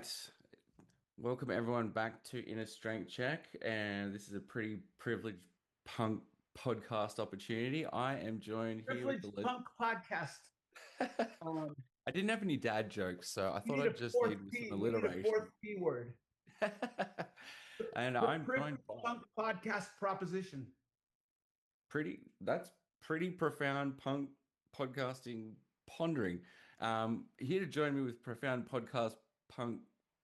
right. Welcome everyone back to Inner Strength Check, and this is a pretty privileged punk podcast opportunity. I am joined here with Privileged Punk Podcast. Um, I didn't have any dad jokes, so I you thought need a I'd just fourth lead with some P. We need a fourth alliteration. P word. And I'm joined Privileged by Punk Podcast proposition. that's pretty profound punk podcasting pondering. Here to join me with profound podcast punk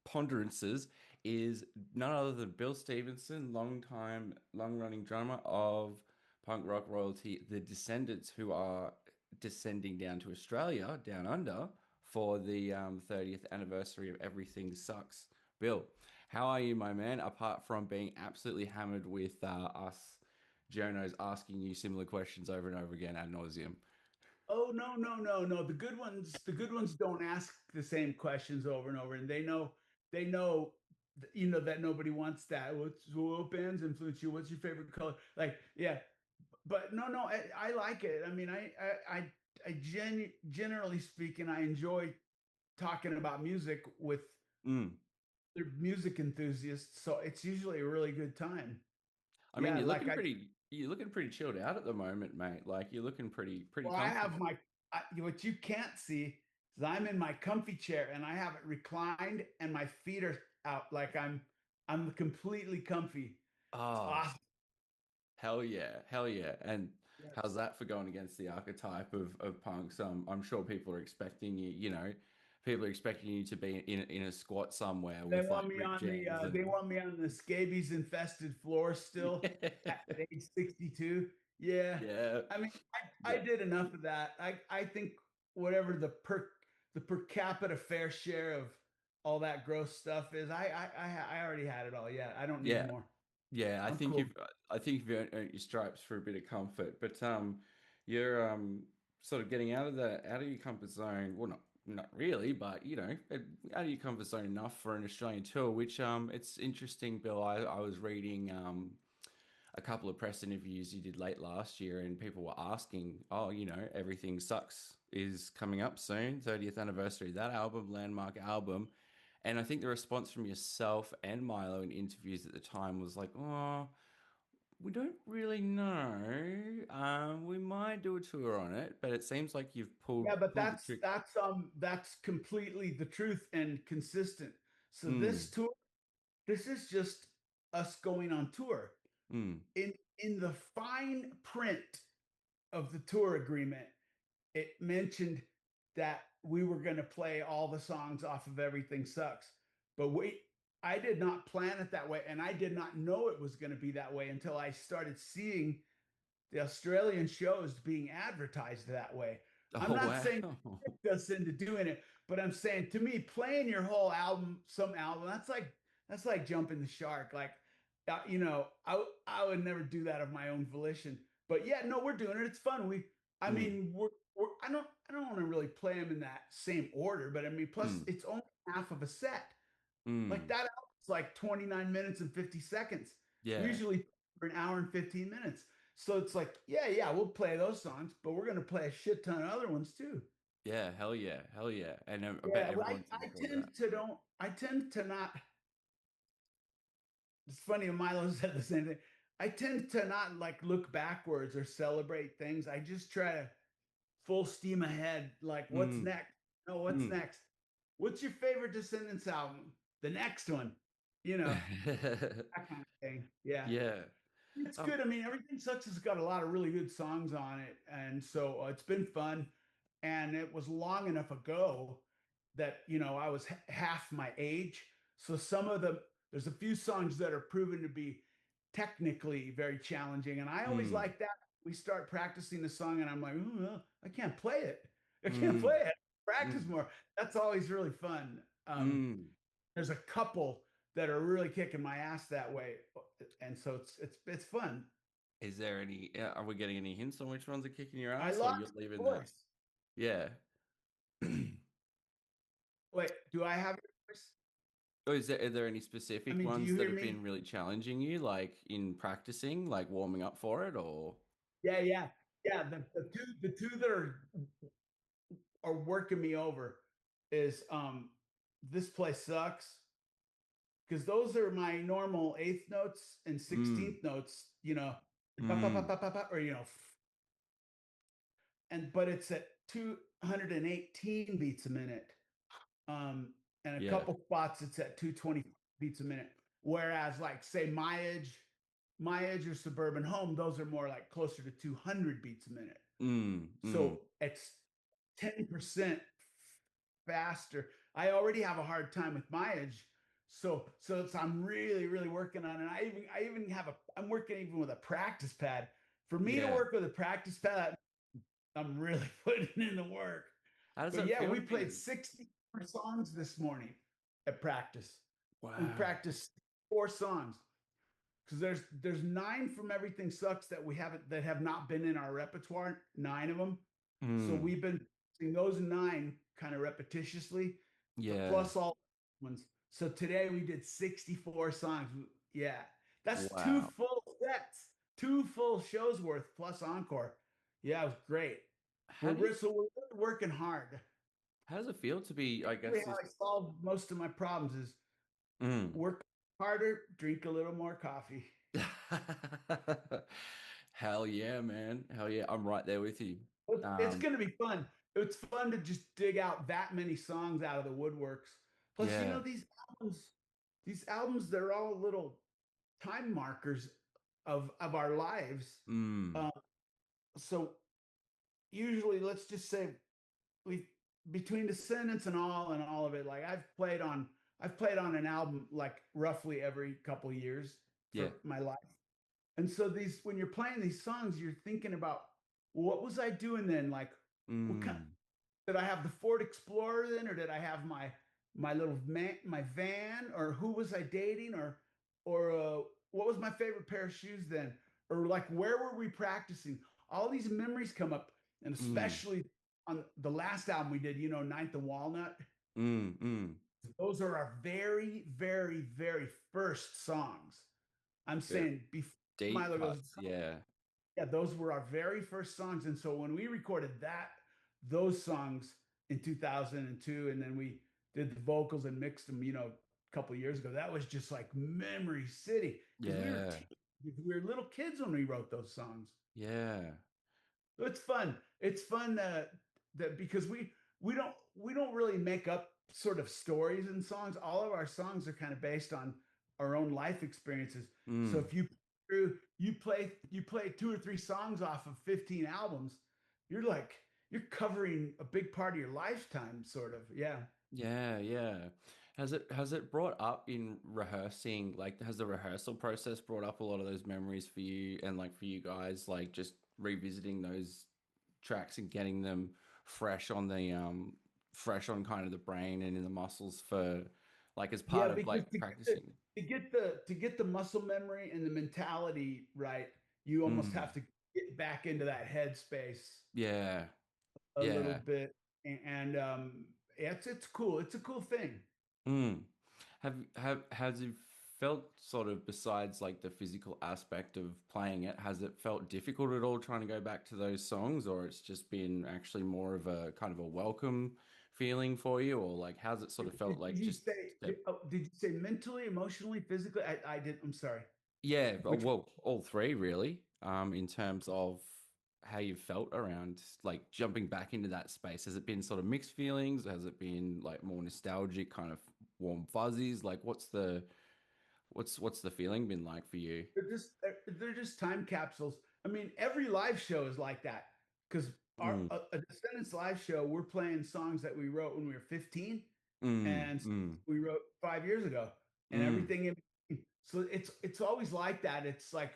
ponderances is none other than Bill Stevenson, long running drummer of punk rock royalty, the Descendents, who are descending down to Australia, down under, for the 30th anniversary of Everything Sucks. Bill, how are you, my man? Apart from being absolutely hammered with us journos asking you similar questions over and over again ad nauseum. Oh no. The good ones don't ask the same questions over and over, and they know, that nobody wants that. What bands influence you? What's your favorite color? Like, yeah, but no, I like it. I mean, generally speaking, I enjoy talking about music with Mm. they're music enthusiasts, so it's usually a really good time. I mean, Yeah, like I you're looking pretty chilled out at the moment, mate. Like you're looking pretty well, I have comfortable. what you can't see is I'm in my comfy chair and I have it reclined and my feet are out like I'm completely comfy. It's Oh, awesome. hell yeah, hell yeah. And how's Yes. that for going against the archetype of punks? I'm sure people are expecting you, people are expecting you to be in a squat somewhere They with like want me rip on the jams they and want me on the scabies infested floor still at age 62. Yeah. yeah, I mean, I yeah. did enough of that. I think whatever the per capita fair share of all that gross stuff is, I already had it all. Yeah, I don't need Yeah, more. yeah, I'm cool. I think you've earned your stripes for a bit of comfort, but you're sort of getting out of your comfort zone. Well, not really, but out of your comfort zone enough for an Australian tour. Which it's interesting, Bill. I was reading a couple of press interviews you did late last year, and people were asking, oh, Everything Sucks is coming up soon, 30th anniversary of that album, landmark album. And I think the response from yourself and Milo in interviews at the time was like, oh, we don't really know. We might do a tour on it, but it seems like you've Yeah, but pulled the that's trick. that's um that's completely the truth and consistent. So Mm, this tour, this is just us going on tour. mm, In the fine print of the tour agreement, it mentioned that we were going to play all the songs off of Everything Sucks. But I did not plan it that way. And I did not know it was going to be that way until I started seeing the Australian shows being advertised that way. I'm oh not wow. saying tricked us into doing it, but I'm saying to me, playing your whole album, some album, that's like jumping the shark. Like, I would never do that of my own volition. But yeah, no, we're doing it. It's fun. I Mm, mean, I don't want to really play them in that same order, but I mean, plus mm, it's only half of a set. Like mm. that album's like 29 minutes and 50 seconds. We Yeah, usually for an hour and 15 minutes. So it's like, yeah, we'll play those songs, but we're gonna play a shit ton of other ones too. yeah, hell yeah, hell yeah. And I bet Yeah, well, everyone's looking forward to that. I tend to not. It's funny, Milo said the same thing. I tend to not like look backwards or celebrate things. I just try to full steam ahead. Like, what's Mm, next? No, what's mm. next? What's your favorite Descendants album? The next one, you know, that kind of thing. Yeah. Yeah. It's Um, good. I mean, Everything Sucks has got a lot of really good songs on it, and so it's been fun. And it was long enough ago that I was half my age. So some of them, there's a few songs that are proven to be technically very challenging, and I always mm, like that. We start practicing the song, and I'm like, "Ooh, I can't play it. I can't mm, play it. Practice mm, more." That's always really fun. mm. There's a couple that are really kicking my ass that way, and so it's fun. Is there any, are we getting any hints on which ones are kicking your I ass or you're lost leaving my that? voice. Yeah. Wait, do I have your voice? Or are there any I specific mean, do ones you that hear have me? been really challenging you, like in practicing, like warming up for it, or? Yeah. The two that are working me over is This Place Sucks, because those are my normal eighth notes and Mm, 16th notes, mm, or and but it's at 218 beats a minute. And a yeah. couple spots it's at 220 beats a minute. Whereas like say my edge or suburban home, those are more like closer to 200 beats a minute. Mm, mm, So it's 10% faster. I already have a hard time with my edge. So I'm really, really working on it. I even I'm working even with a practice pad. For me to yeah. work with a practice pad, I'm really putting in the work. How does But that yeah, feel we to played be? 64 songs this morning at practice. We Wow. practiced 4 songs because there's 9 from Everything Sucks that we haven't that have not been in our repertoire. 9 of them. So Mm, we've been doing those 9 kind of repetitiously, yeah. plus all ones. So today we did 64 songs. Yeah, that's two Wow. full sets, 2 full shows worth plus encore. Yeah, it was great. How do you, So we're really working hard. how does it feel to be, I guess, Really, how this? I solve most of my problems is Mm. work harder, drink a little more coffee. Hell yeah, man. Hell yeah. I'm right there with you. It's Um, going to be fun. It's fun to just dig out that many songs out of the woodworks. Plus, yeah. albums, these albums, they're all little time markers of our lives. Mm, Uh, so usually, let's just say we between Descendants and all of it, like I've played on an album like roughly every couple years yeah. for my life. And so these when you're playing these songs, you're thinking about what was I doing then? Like what kind Mm, did I have the Ford Explorer then, or did I have my little my van, or who was I dating, or what was my favorite pair of shoes then, or like where were we practicing? All these memories come up, and mm, especially on the last album we did, Ninth and Walnut. mm. Those are our very, very, very first songs. I'm Very saying before deep Milo goes, cuts. Yeah. yeah, those were our very first songs. And so when we recorded those songs in 2002, and then we did the vocals and mixed them, a couple of years ago, that was just like Memory City because Yeah. we were little kids when we wrote those songs. Yeah. So it's fun. It's fun that because we don't really make up sort of stories in songs. All of our songs are kind of based on our own life experiences. So Mm. if you play 2 or 3 songs off of 15 albums, you're like you're covering a big part of your lifetime, sort of. Yeah. Yeah, yeah. Has it brought up in rehearsing, like has the rehearsal process brought up a lot of those memories for you and like for you guys, like just revisiting those tracks and getting them fresh on the fresh on kind of the brain and in the muscles for like as Yeah, part of because like practicing. to get the muscle memory and the mentality right, you almost Mm. have to get back into that headspace Yeah. a little Yeah. bit. And it's cool. It's a cool thing. Mm. Has it felt sort of besides like the physical aspect of playing it, has it felt difficult at all trying to go back to those songs, or it's just been actually more of a kind of a welcome feeling for you, or like how's it sort of felt Did like you just say step? did you say mentally, emotionally, physically? I did. I'm sorry. Yeah, Which well, all three really, in terms of how you felt around like jumping back into that space. Has it been sort of mixed feelings? Has it been like more nostalgic, kind of warm fuzzies? Like what's the feeling been like for you? they're just time capsules. I mean, every live show is like that because our Mm, a Descendants live show, we're playing songs that we wrote when we were 15 mm, and mm, we wrote 5 years ago, and mm. everything in between. So it's always like that. It's like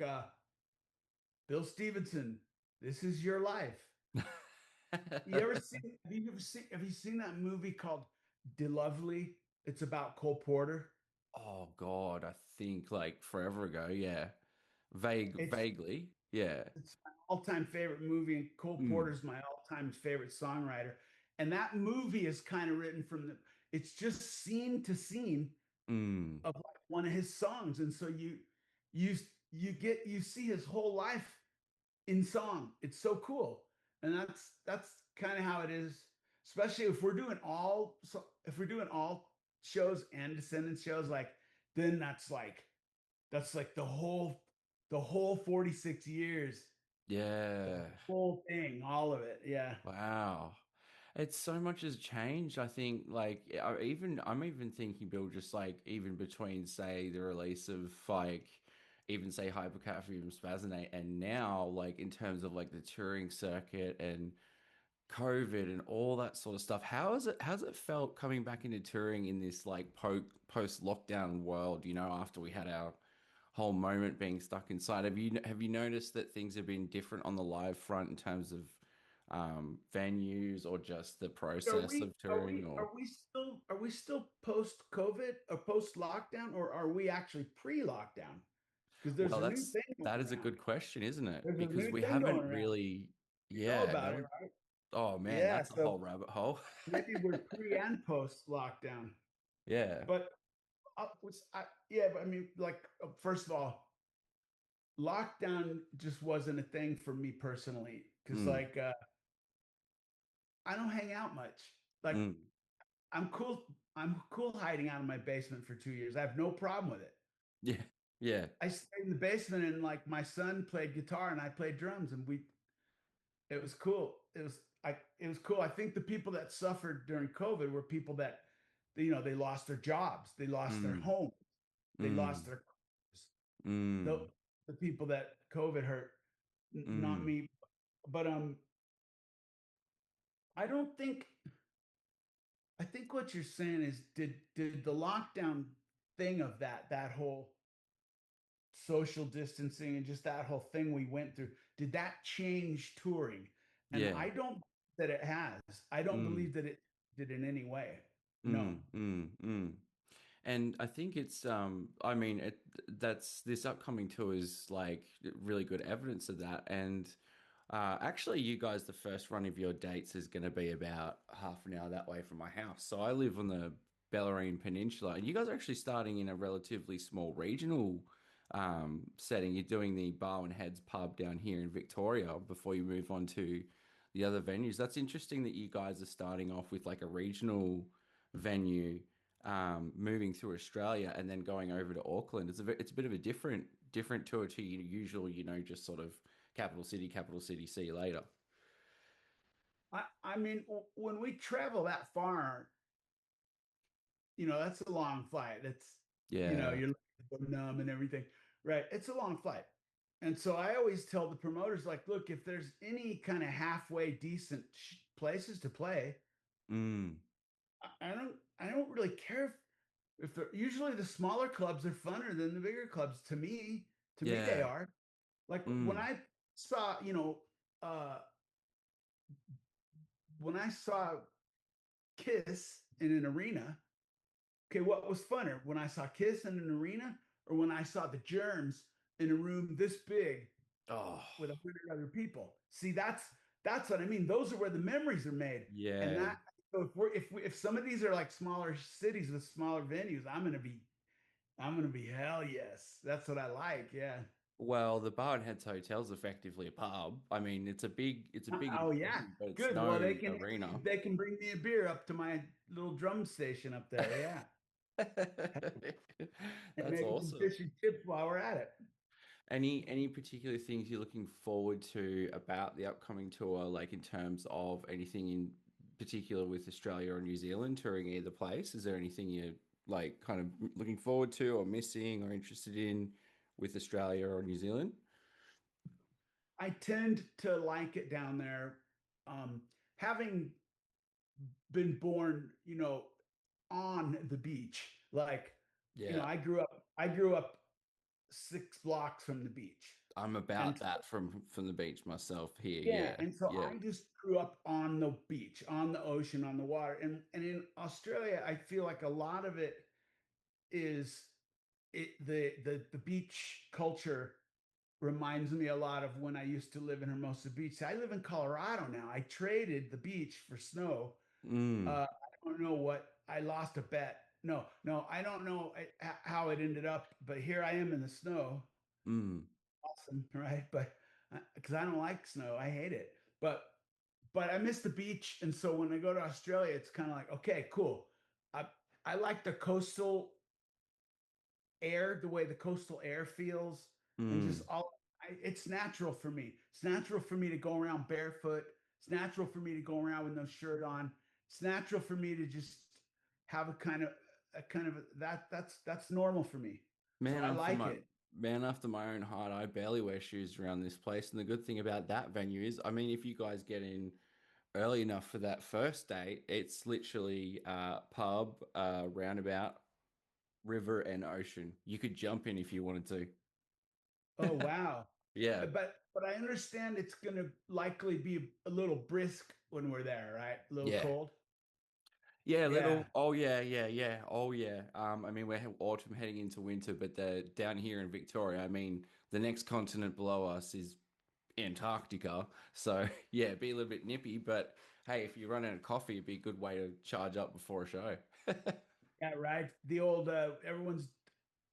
Bill Stevenson, this is your life. Have you seen that movie called De Lovely? It's about Cole Porter. Oh God, I think like forever ago. Yeah, It's vaguely. Yeah. it's my all-time favorite movie, and Cole Mm, Porter's my all-time favorite songwriter. And that movie is kind of written from it's just scene to scene mm. of like one of his songs. And so you you see his whole life in song. It's so cool. And that's kind of how it is, especially if we're doing all shows and Descendants shows, like then that's like the whole 46 years, the Yeah. whole thing, all of it. Yeah. Wow. It's so much has changed. I think like I'm even thinking, Bill, just like even between say the release of like even say Hypercapnium Spasmate and now like in terms of like the touring circuit and COVID and all that sort of stuff. How's it felt coming back into touring in this like post lockdown world, after we had our whole moment being stuck inside. Have you noticed that things have been different on the live front in terms of venues or just the process of touring or Are we still post COVID or post lockdown, or are we actually pre lockdown? Because there's well, a new that's thing that going is a around. good question, isn't it? There's a Because new we thing haven't going around. really, You know yeah, about no it, one, right? oh man, Yeah. that's a So whole rabbit hole. maybe we're pre and post lockdown. Yeah. But yeah, but I mean, like, first of all, lockdown just wasn't a thing for me personally because, Mm, like, I don't hang out much. Like, mm. I'm cool. I'm cool hiding out in my basement for 2 years. I have no problem with it. Yeah. Yeah. I stayed in the basement and like my son played guitar and I played drums and it was cool. It was cool. I think the people that suffered during COVID were people that they lost their jobs, they lost their Mm, homes, they lost mm, their the mm, the people that COVID hurt, not mm. me. But I don't think I think what you're saying is did the lockdown thing of that whole social distancing and just that whole thing we went through, did that change touring? And Yeah. I don't that it has. I don't Mm, believe that it did in any way. No. mm, mm, mm. And I think it's I mean that's this upcoming tour is like really good evidence of that. And actually you guys, the first run of your dates is going to be about half an hour that way from my house. So I live on the Bellarine Peninsula, and you guys are actually starting in a relatively small regional setting. You're doing the Barwon Heads pub down here in Victoria before you move on to the other venues. That's interesting that you guys are starting off with like a regional venue, moving through Australia and then going over to Auckland. It's a bit of a different tour to your usual, just sort of capital city, see you later. I mean, when we travel that far, that's a long flight. Yeah. you're numb and everything. Right. It's a long flight. And so I always tell the promoters, like, look, if there's any kind of halfway decent places to play, Mm. I don't really care if they're usually the smaller clubs are funner than the bigger clubs to me they Yeah. are. Like when Mm. I saw, uh when I saw Kiss in an arena, okay, what was funner? When I saw Kiss in an arena or when I saw the Germs in a room this big Oh, with 100 other people? See, that's what I mean. Those are where the memories are made. And yeah. that so if some of these are like smaller cities with smaller venues, I'm gonna be hell yes. That's what I like. Yeah. Well, the Barwon Heads Hotel is effectively a pub. I mean, it's a big Oh enough yeah. venue, but it's Good. no Well, arena. they can bring me a beer up to my little drum station up there. Yeah. And That's maybe some awesome. fish and chips while we're at it. Any particular things you're looking forward to about the upcoming tour, like in terms of anything in particular with Australia or New Zealand touring either place? Is there anything you're like kind of looking forward to or missing or interested in with Australia or New Zealand? I tend to like it down there. Having been born, on the beach. Like, Yeah, I grew up 6 blocks from the beach. I'm And about that from the beach myself here. yeah, Yeah, and so yeah. I just grew up on the beach, on the ocean, on the water. And in Australia, I feel like a lot of it is the beach culture reminds me a lot of when I used to live in Hermosa Beach. I live in Colorado now. I traded the beach for snow. Mm, I don't know what I lost a bet. No, I don't know how it ended up, but here I am in the snow. mm. Awesome, right? But because I don't like snow, I hate it. But I miss the beach, and so when I go to Australia, it's kind of like, okay, cool. I like the coastal air, the way the coastal air feels, and just Mm. it's natural for me. It's natural for me to go around barefoot. It's natural for me to go around with no shirt on. It's natural for me to just have that's normal for me. So Man I after like my it. man after my own heart, I barely wear shoes around this place. And the good thing about that venue is, I mean, if you guys get in early enough for that first date, it's literally pub, roundabout, river, and ocean. You could jump in if you wanted Oh to. wow. Yeah. But I understand it's gonna likely be a little brisk when we're there, right? A little Yeah. cold. Yeah, Yeah. little. Oh yeah, yeah, yeah. Oh yeah. I mean, we're autumn heading into winter, but the down here in Victoria, I mean, the next continent below us is Antarctica. So yeah, be a little bit nippy, but hey, if you run out of coffee, it'd be a good way to charge up before a show. Yeah, right. The old everyone's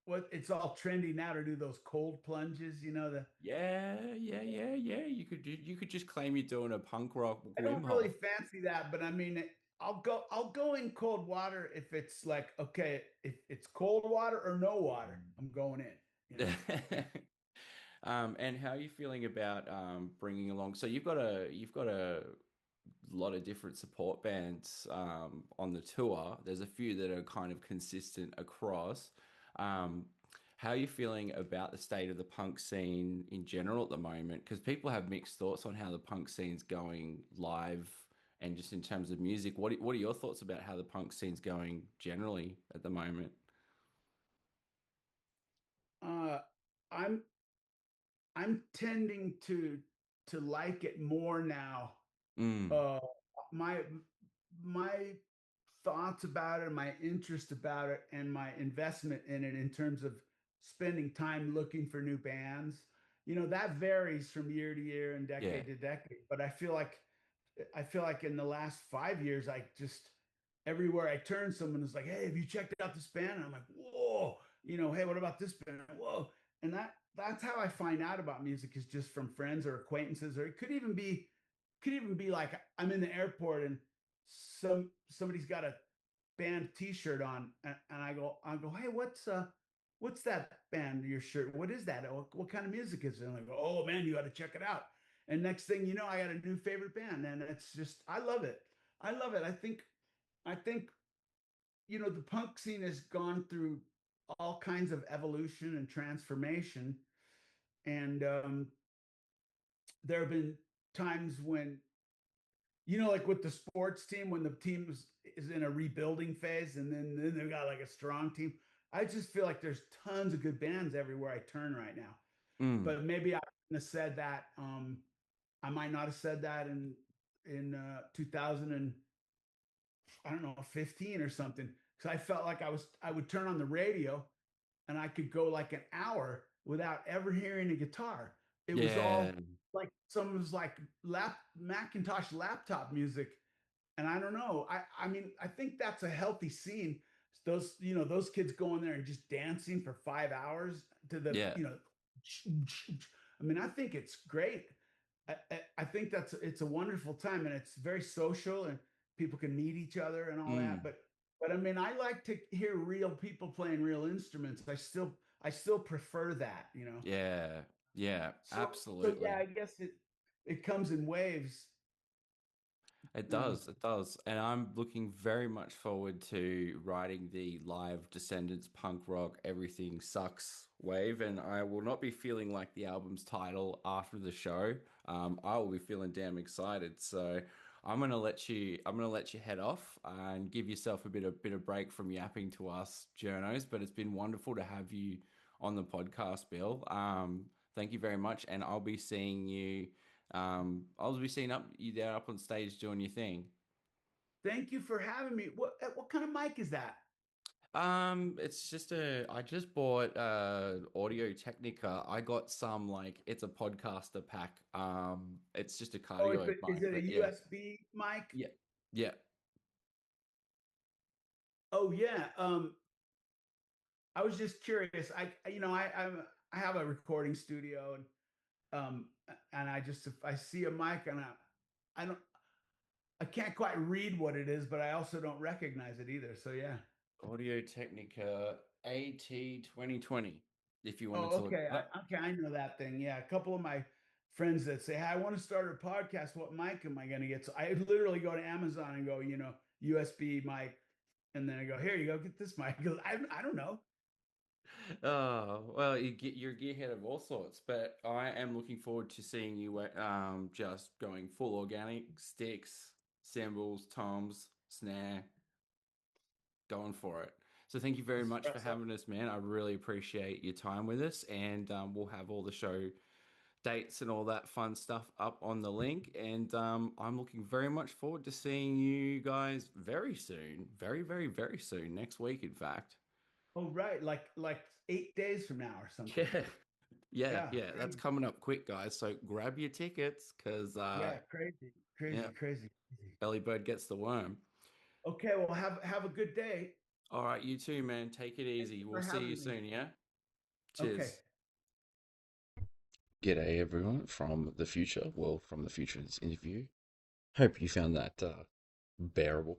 what it's all trendy now to do those cold plunges, the Yeah, yeah, yeah, yeah. You could just claim you're doing a punk rock I don't Wim really Hof. fancy that, but I mean I'll go in cold water if it's like okay, if it's cold water or no water, I'm going in. And how are you feeling about bringing along? So you've got a lot of different support bands on the tour. There's a few that are kind of consistent across. Um, how are you feeling about the state of the punk scene in general at the moment? Because people have mixed thoughts on how the punk scene's going live and just in terms of music. What are your thoughts about how the punk scene's going generally at the moment? Uh I'm I'm tending to like it more now. Mm, Uh my my thoughts about it, my interest about it, and my investment in it in terms of spending time looking for new bands. That varies from year to year and yeah. decade to decade. But I feel like in the last 5 years, I just everywhere I turn, someone is like, "Hey, have you checked out this band?" And I'm like, "Whoa!" Hey, what about this band? Whoa! And that's how I find out about music is just from friends or acquaintances, or it could even be like I'm in the airport and somebody's got a band T-shirt on, and I go, hey, what's that band? Your shirt? What is that? What kind of music is it? And I go, oh man, you got to check it out. And next thing you know, I got a new favorite band, and it's just I love it. I love it. I think the punk scene has gone through all kinds of evolution and transformation, and there have been times when like with the sports team, when the team is in a rebuilding phase and then they've got like a strong team. I just feel like there's tons of good bands everywhere I turn right now. Mm, But maybe I wouldn't have said that. I might not have said that in 2000 and I don't know 15 or something because I felt like I would turn on the radio and I could go like an hour without ever hearing a guitar. It was yeah. all like someone's like Macintosh laptop music, and I don't know. I mean, I think that's a healthy scene. Those kids going there and just dancing for 5 hours to the, Yeah. I mean, I think it's great. I think it's a wonderful time and it's very social and people can meet each other and all that. Mm, But I mean, I like to hear real people playing real instruments. I still prefer that. yeah. Yeah. So yeah, Absolutely. I guess it comes in waves. It Um, does, it does. And I'm looking very much forward to writing the live Descendents punk rock Everything Sucks wave. And I will not be feeling like the album's title after the show. I will be feeling damn excited. So I'm gonna let you head off and give yourself a bit of break from yapping to us journos. But it's been wonderful to have you on the podcast, Bill. Thank you very much. And I'll be seeing you. I'll be seeing you there up on stage doing your thing. Thank you for having me. What kind of mic is that? It's just I just bought Audio Technica. I got some like it's a podcaster pack. It's just a Oh, cardio is mic, it a but yeah, USB mic? yeah, yeah. Oh yeah. I was just curious. I have a recording studio and I just if I see a mic and I can't quite read what it is, but I also don't recognize it either. So yeah. Audio Technica AT 2020, if you wanted Oh, to look okay. it up. Okay, I know that thing. Yeah, a couple of my friends that say, "Hey, I want to start a podcast. What mic am I going to get?" So I literally go to Amazon and go, USB mic, and then I go, "Here you go, get this mic." Because I don't know. Oh, well, you're a gearhead of all sorts, but I am looking forward to seeing you just going full organic, sticks, cymbals, toms, snare, going for it. So thank you very much for Espresso. having us, man. I really appreciate your time with us, and we'll have all the show dates and all that fun stuff up on the link. And I'm looking very much forward to seeing you guys very soon, very, very, very soon, next week, in fact. Oh, right, like 8 days from now or something. Yeah. Yeah, Yeah, yeah, that's crazy. coming up quick, guys. So grab your tickets because, Yeah, crazy, yeah, crazy, crazy, crazy. early bird gets the worm. Okay, well, have a good day. All right, you too, man. Take it Thank easy. you We'll for see you having me. soon, yeah? Okay. Cheers. G'day, everyone from the future. Well, from the future, this interview. Hope you found that bearable.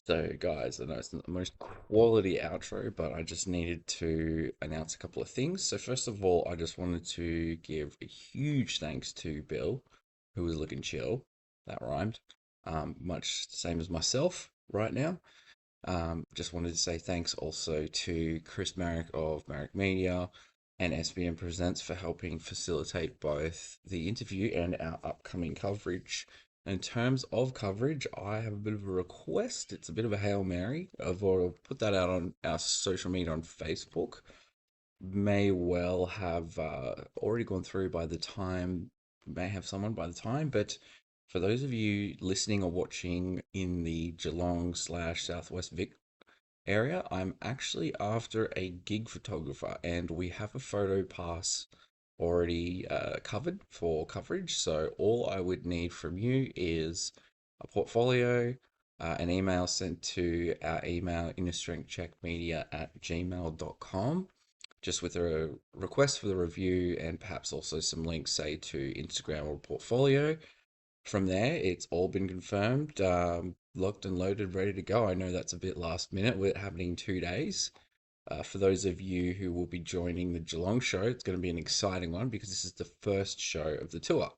So, guys, I know it's not the most quality outro, but I just needed to announce a couple of things. So, first of all, I just wanted to give a huge thanks to Bill, who was looking chill. That rhymed. Much the same as myself right now. Just wanted to say thanks also to Chris Marrick of Marrick Media and SBM Presents for helping facilitate both the interview and our upcoming coverage. In terms of coverage, I have a bit of a request. It's a bit of a Hail Mary. I'll put that out on our social media on Facebook. May well have already gone through by the time, may have someone by the time, but for those of you listening or watching in the Geelong slash Southwest Vic area, I'm actually after a gig photographer, and we have a photo pass already covered for coverage. So all I would need from you is a portfolio, an email sent to our email innerstrengthcheckmedia@gmail.com, just with a request for the review and perhaps also some links, say to Instagram or portfolio. From there, it's all been confirmed, locked and loaded, ready to go. I know that's a bit last minute with it happening in 2 days. For those of you who will be joining the Geelong show, it's going to be an exciting one because this is the first show of the tour.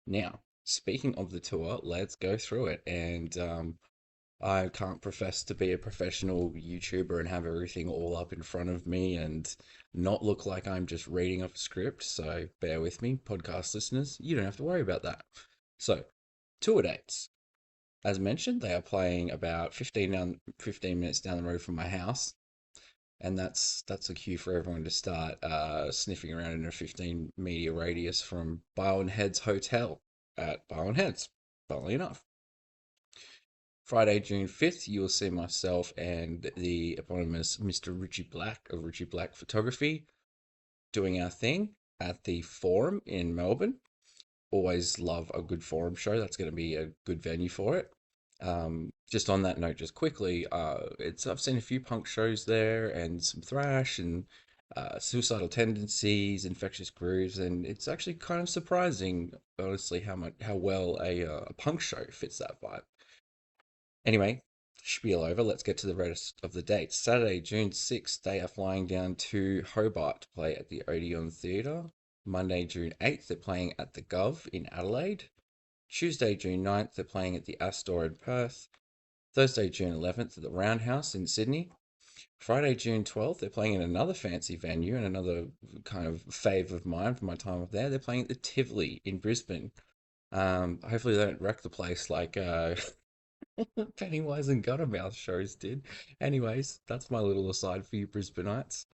Now, speaking of the tour, let's go through it. And I can't profess to be a professional YouTuber and have everything all up in front of me and not look like I'm just reading off a script. So bear with me, podcast listeners. You don't have to worry about that. So, tour dates. As mentioned, they are playing about 15 minutes down the road from my house, and that's a cue for everyone to start sniffing around in a 15-meter radius from Barwon Heads Hotel at Barwon Heads. Funnily enough, Friday, June 5th, you will see myself and the eponymous Mr. Richie Black of Richie Black Photography doing our thing at the Forum in Melbourne. Always love a good forum show. That's going to be a good venue for it. Just on that note, just quickly, it's I've seen a few punk shows there and some thrash and suicidal tendencies, infectious grooves, and it's actually kind of surprising, honestly, how well a punk show fits that vibe. Anyway, spiel over. Let's get to the rest of the dates. Saturday, June 6th, they are flying down to Hobart to play at the Odeon Theatre. Monday, June 8th, they're playing at the Gov in Adelaide. Tuesday, June 9th, they're playing at the Astor in Perth. Thursday, June 11th, at the Roundhouse in Sydney. Friday, June 12th, they're playing in another fancy venue and another kind of fave of mine from my time up there. They're playing at the Tivoli in Brisbane. Hopefully they don't wreck the place like Pennywise and Guttermouth shows did. Anyways, that's my little aside for you Brisbaneites.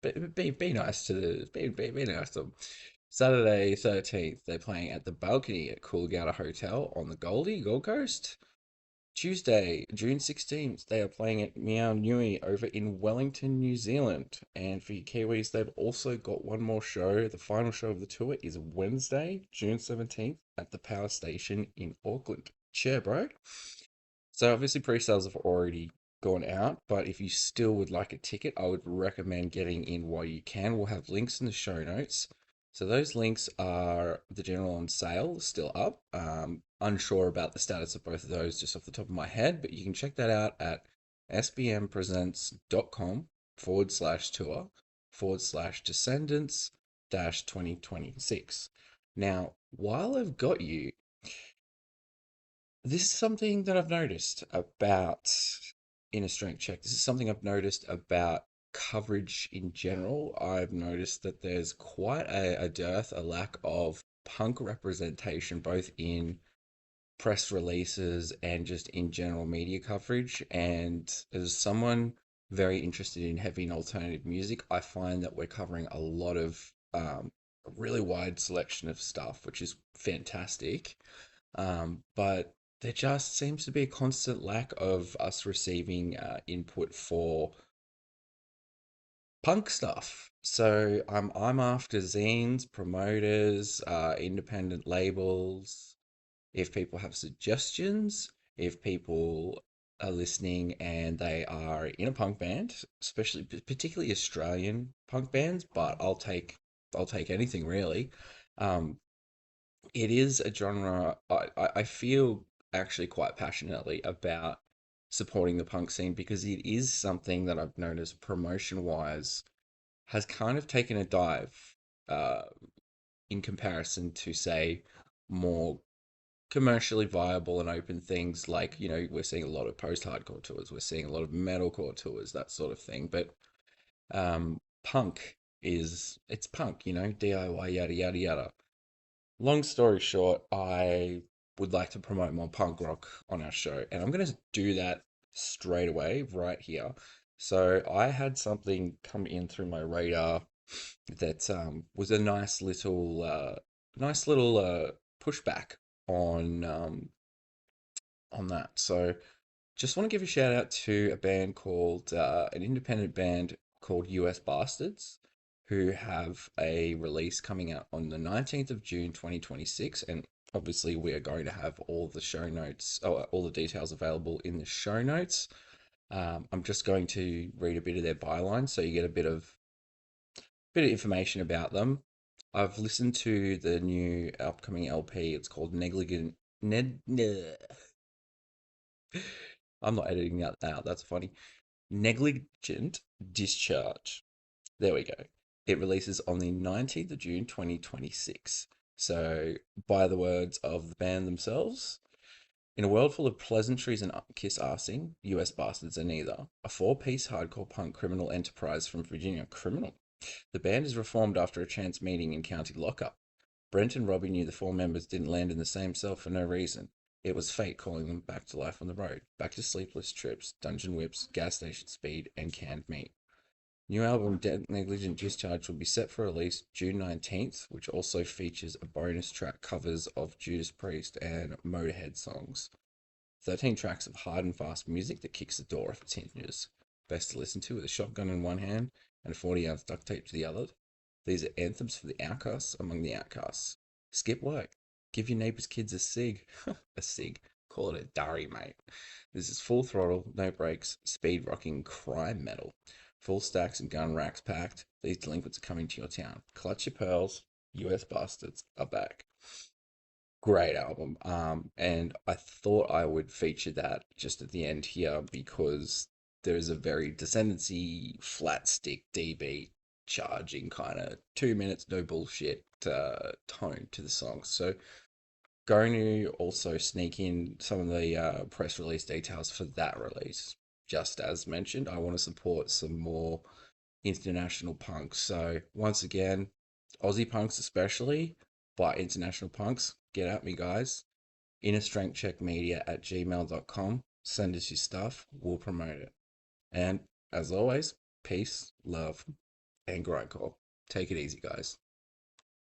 Be nice to be nice to them. Saturday 13th, they're playing at the Balcony at Coolangatta Hotel on the Gold Coast. Tuesday, June 16th, they are playing at Meow Nui over in Wellington, New Zealand. And for you Kiwis, they've also got one more show. The final show of the tour is Wednesday, June 17th at the Power Station in Auckland. Cheer, bro. So obviously pre-sales have already gone out, but if you still would like a ticket, I would recommend getting in while you can. We'll have links in the show notes. So those links are the general on sale, still up. Unsure about the status of both of those just off the top of my head, but you can check that out at sbmpresents.com/tour/descendants 2026. Now, while I've got you, this is something that I've noticed about in a strength check. This is something I've noticed about coverage in general. I've noticed that there's quite a dearth, a lack of punk representation, both in press releases and just in general media coverage. And as someone very interested in heavy and alternative music, I find that we're covering a lot of a really wide selection of stuff, which is fantastic. But there just seems to be a constant lack of us receiving input for punk stuff. So I'm after zines, promoters, independent labels. If people have suggestions, if people are listening and they are in a punk band, especially particularly Australian punk bands, but I'll take anything really. Um, it is a genre I feel actually quite passionately about supporting the punk scene because it is something that I've noticed promotion wise has kind of taken a dive uh, in comparison to, say, more commercially viable and open things like, we're seeing a lot of post-hardcore tours, we're seeing a lot of metalcore tours, that sort of thing. But punk it's punk, DIY, yada yada yada. Long story short, I would like to promote more punk rock on our show, and I'm going to do that straight away right here. So I had something come in through my radar that was a nice little pushback on that. So just want to give a shout out to a band called an independent band called US Bastards, who have a release coming out on the 19th of June 2026. And obviously, we are going to have all the show notes, all the details available in the show notes. I'm just going to read a bit of their byline so you get a bit of information about them. I've listened to the new upcoming LP. It's called Negligent. I'm not editing that out. That's funny. Negligent Discharge. There we go. It releases on the 19th of June 2026. So, by the words of the band themselves, in a world full of pleasantries and kiss arsing, US Bastards are neither. A four-piece hardcore punk criminal enterprise from Virginia. Criminal. The band is reformed after a chance meeting in county lockup. Brent and Robbie knew the four members didn't land in the same cell for no reason. It was fate calling them back to life on the road, back to sleepless trips, dungeon whips, gas station speed, and canned meat. New album Negligent Discharge will be set for release June 19th, which also features a bonus track covers of Judas Priest and Motorhead songs. 13 tracks of hard and fast music that kicks the door off its hinges. Best to listen to with a shotgun in one hand and a 40-ounce duct tape to the other. These are anthems for the outcasts among the outcasts. Skip work. Give your neighbour's kids a cig. A cig. Call it a durry, mate. This is full throttle, no brakes, speed rocking crime metal. Full stacks and gun racks packed. These delinquents are coming to your town. Clutch your pearls. US Bastards are back. Great album. And I thought I would feature that just at the end here because there's a very Descendancy flat stick DB charging kind of 2 minutes no bullshit tone to the song. So going to also sneak in some of the press release details for that release. Just as mentioned, I want to support some more international punks. So once again, Aussie punks especially, but international punks, get at me, guys. Innerstrengthcheckmedia@gmail.com. Send us your stuff. We'll promote it. And as always, peace, love, and grindcore. Take it easy, guys.